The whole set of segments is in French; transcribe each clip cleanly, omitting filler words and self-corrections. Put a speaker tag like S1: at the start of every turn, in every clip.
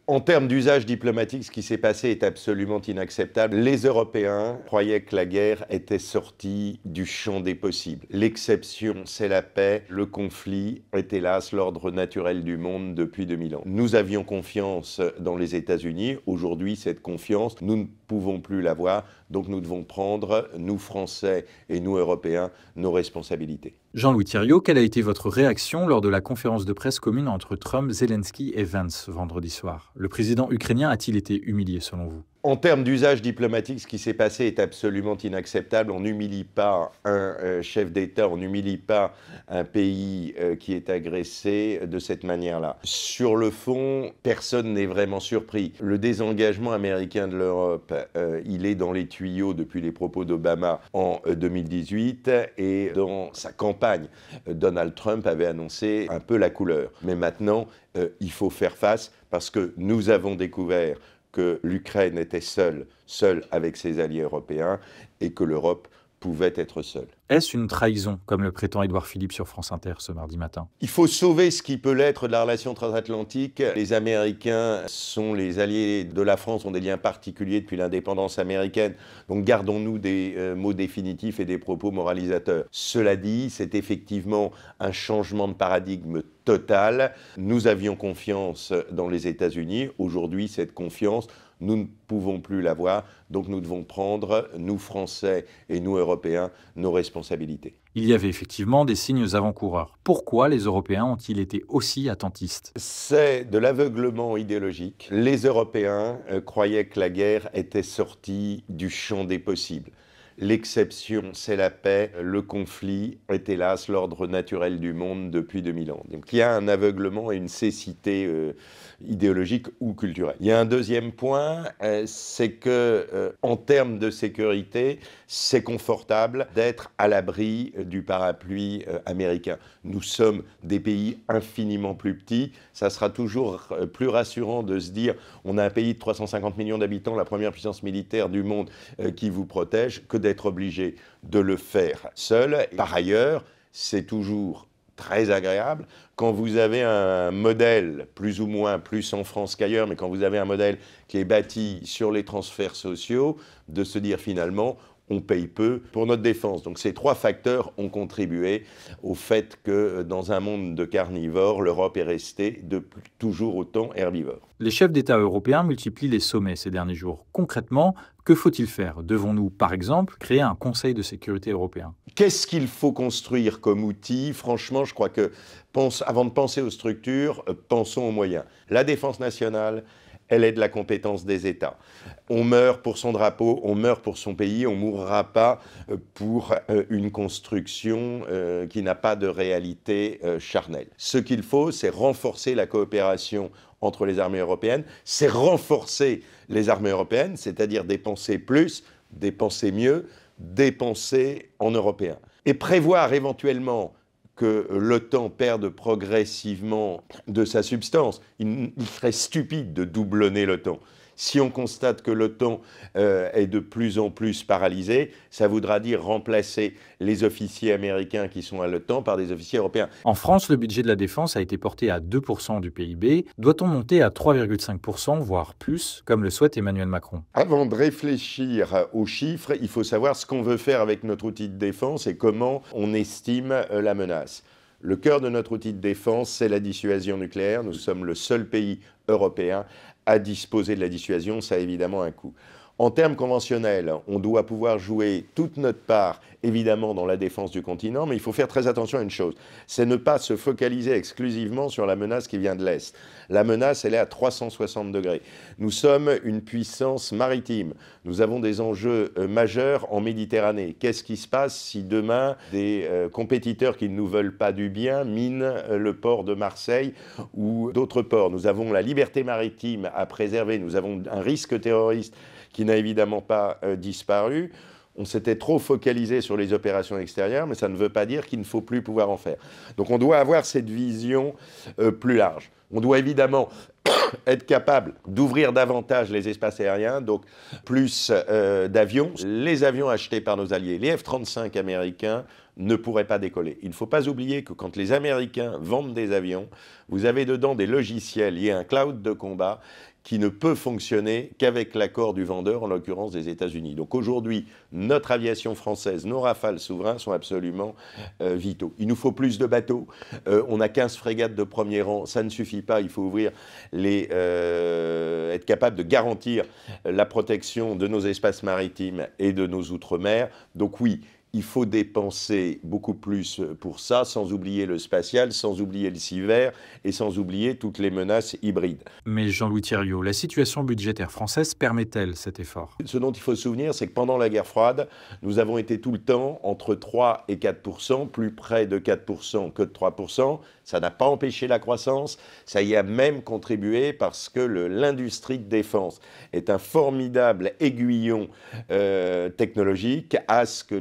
S1: En termes d'usage diplomatique, ce qui s'est passé est absolument inacceptable. Les Européens croyaient que la guerre était sortie du champ des possibles. L'exception, c'est la paix. Le conflit est hélas l'ordre naturel du monde depuis 2000 ans. Nous avions confiance dans les États-Unis. Aujourd'hui, cette confiance, nous ne pouvons plus l'avoir. Donc nous devons prendre, nous Français et nous Européens, nos responsabilités.
S2: Jean-Louis Thiriot, quelle a été votre réaction lors de la conférence de presse commune entre Trump, Zelensky et Vance vendredi soir? Le président ukrainien a-t-il été humilié selon vous?
S1: En termes d'usage diplomatique, ce qui s'est passé est absolument inacceptable. On n'humilie pas un chef d'État, on n'humilie pas un pays qui est agressé de cette manière-là. Sur le fond, personne n'est vraiment surpris. Le désengagement américain de l'Europe, il est dans les tuyaux depuis les propos d'Obama en 2018 et dans sa campagne, Donald Trump avait annoncé un peu la couleur. Mais maintenant, il faut faire face parce que nous avons découvert que l'Ukraine était seule avec ses alliés européens et que l'Europe pouvait être seule.
S2: Est-ce une trahison, comme le prétend Édouard Philippe sur France Inter ce mardi matin?
S1: Il faut sauver ce qui peut l'être de la relation transatlantique. Les Américains sont les alliés de la France, ont des liens particuliers depuis l'indépendance américaine. Donc gardons-nous des mots définitifs et des propos moralisateurs. Cela dit, c'est effectivement un changement de paradigme total. Nous avions confiance dans les États-Unis. Aujourd'hui, cette confiance, nous ne pouvons plus l'avoir, donc nous devons prendre, nous Français et nous Européens, nos responsabilités.
S2: Il y avait effectivement des signes avant-coureurs. Pourquoi les Européens ont-ils été aussi attentistes?
S1: C'est de l'aveuglement idéologique. Les Européens croyaient que la guerre était sortie du champ des possibles. L'exception, c'est la paix. Le conflit est hélas l'ordre naturel du monde depuis 2000 ans. Donc il y a un aveuglement et une cécité idéologique ou culturelle. Il y a un deuxième point, c'est que en termes de sécurité, c'est confortable d'être à l'abri du parapluie américain. Nous sommes des pays infiniment plus petits. Ça sera toujours plus rassurant de se dire on a un pays de 350 millions d'habitants, la première puissance militaire du monde qui vous protège, que d'être obligé de le faire seul. Par ailleurs, c'est toujours très agréable quand vous avez un modèle, plus ou moins plus en France qu'ailleurs, mais quand vous avez un modèle qui est bâti sur les transferts sociaux, de se dire finalement on paye peu pour notre défense. Donc ces trois facteurs ont contribué au fait que dans un monde de carnivores, l'Europe est restée toujours autant herbivore.
S2: Les chefs d'État européens multiplient les sommets ces derniers jours. Concrètement, que faut-il faire? Devons-nous, par exemple, créer un Conseil de sécurité européen?
S1: Qu'est-ce qu'il faut construire comme outil? Franchement, je crois que avant de penser aux structures, pensons aux moyens. La défense nationale, elle est de la compétence des États. On meurt pour son drapeau, on meurt pour son pays, on ne mourra pas pour une construction qui n'a pas de réalité charnelle. Ce qu'il faut, c'est renforcer la coopération entre les armées européennes, c'est renforcer les armées européennes, c'est-à-dire dépenser plus, dépenser mieux, dépenser en européen. Et prévoir éventuellement que l'OTAN perde progressivement de sa substance. Il serait stupide de doublonner l'OTAN. Si on constate que l'OTAN est de plus en plus paralysée, ça voudra dire remplacer les officiers américains qui sont à l'OTAN par des officiers européens.
S2: En France, le budget de la défense a été porté à 2% du PIB. Doit-on monter à 3,5%, voire plus, comme le souhaite Emmanuel Macron?
S1: Avant de réfléchir aux chiffres, il faut savoir ce qu'on veut faire avec notre outil de défense et comment on estime la menace. Le cœur de notre outil de défense, c'est la dissuasion nucléaire. Nous sommes le seul pays européen à disposer de la dissuasion, ça a évidemment un coût. En termes conventionnels, on doit pouvoir jouer toute notre part, évidemment, dans la défense du continent, mais il faut faire très attention à une chose, c'est ne pas se focaliser exclusivement sur la menace qui vient de l'Est. La menace, elle est à 360 degrés. Nous sommes une puissance maritime. Nous avons des enjeux majeurs en Méditerranée. Qu'est-ce qui se passe si demain, des compétiteurs qui ne nous veulent pas du bien minent le port de Marseille ou d'autres ports? Nous avons la liberté maritime à préserver. Nous avons un risque terroriste qui n'a évidemment pas disparu. On s'était trop focalisé sur les opérations extérieures, mais ça ne veut pas dire qu'il ne faut plus pouvoir en faire. Donc on doit avoir cette vision plus large. On doit évidemment être capable d'ouvrir davantage les espaces aériens, donc plus d'avions. Les avions achetés par nos alliés, les F-35 américains, ne pourraient pas décoller. Il ne faut pas oublier que quand les Américains vendent des avions, vous avez dedans des logiciels liés à un cloud de combat qui ne peut fonctionner qu'avec l'accord du vendeur, en l'occurrence des États-Unis. Donc aujourd'hui, notre aviation française, nos Rafales souverains sont absolument vitaux. Il nous faut plus de bateaux. On a 15 frégates de premier rang, ça ne suffit pas. Il faut ouvrir être capable de garantir la protection de nos espaces maritimes et de nos outre-mer. Donc oui, il faut dépenser beaucoup plus pour ça, sans oublier le spatial, sans oublier le cyber et sans oublier toutes les menaces hybrides.
S2: Mais Jean-Louis Thiriot, la situation budgétaire française permet-elle cet effort?
S1: Ce dont il faut se souvenir, c'est que pendant la guerre froide, nous avons été tout le temps entre 3 et 4%, plus près de 4% que de 3%. Ça n'a pas empêché la croissance, ça y a même contribué parce que l'industrie de défense est un formidable aiguillon technologique à ce que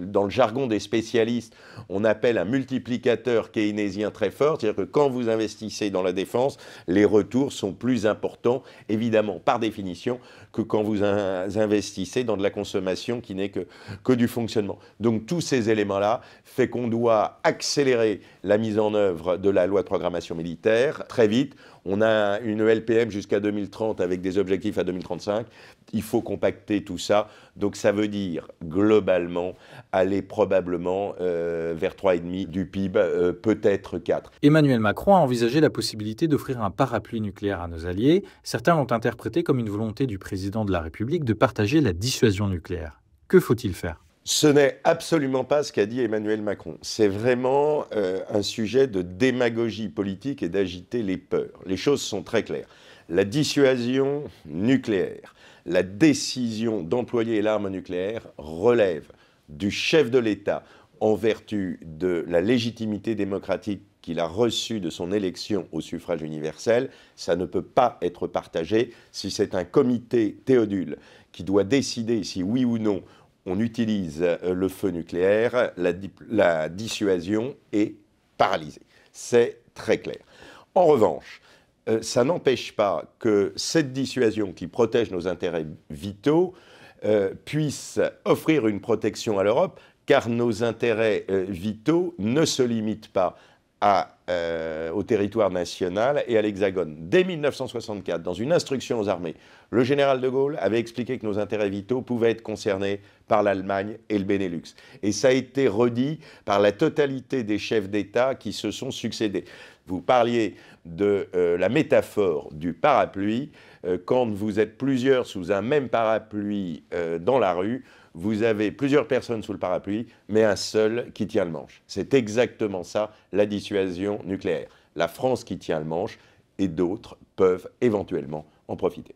S1: dans le jargon des spécialistes, on appelle un multiplicateur keynésien très fort, c'est-à-dire que quand vous investissez dans la défense, les retours sont plus importants, évidemment, par définition, que quand vous investissez dans de la consommation qui n'est que du fonctionnement. Donc tous ces éléments-là font qu'on doit accélérer la mise en œuvre de la loi de programmation militaire très vite. On a une LPM jusqu'à 2030 avec des objectifs à 2035. Il faut compacter tout ça. Donc ça veut dire globalement aller probablement vers 3,5 du PIB, peut-être 4.
S2: Emmanuel Macron a envisagé la possibilité d'offrir un parapluie nucléaire à nos alliés. Certains l'ont interprété comme une volonté du président de la République de partager la dissuasion nucléaire. Que faut-il faire ?
S1: Ce n'est absolument pas ce qu'a dit Emmanuel Macron. C'est vraiment un sujet de démagogie politique et d'agiter les peurs. Les choses sont très claires. La dissuasion nucléaire, la décision d'employer l'arme nucléaire relève du chef de l'État en vertu de la légitimité démocratique qu'il a reçue de son élection au suffrage universel. Ça ne peut pas être partagé. Si c'est un comité Théodule qui doit décider si oui ou non on utilise le feu nucléaire, la dissuasion est paralysée. C'est très clair. En revanche, ça n'empêche pas que cette dissuasion qui protège nos intérêts vitaux puisse offrir une protection à l'Europe, car nos intérêts vitaux ne se limitent pas au territoire national et à l'Hexagone. Dès 1964, dans une instruction aux armées, le général de Gaulle avait expliqué que nos intérêts vitaux pouvaient être concernés par l'Allemagne et le Benelux. Et ça a été redit par la totalité des chefs d'État qui se sont succédés. Vous parliez de la métaphore du parapluie. Quand vous êtes plusieurs sous un même parapluie dans la rue, vous avez plusieurs personnes sous le parapluie, mais un seul qui tient le manche. C'est exactement ça, la dissuasion nucléaire. La France qui tient le manche et d'autres peuvent éventuellement en profiter.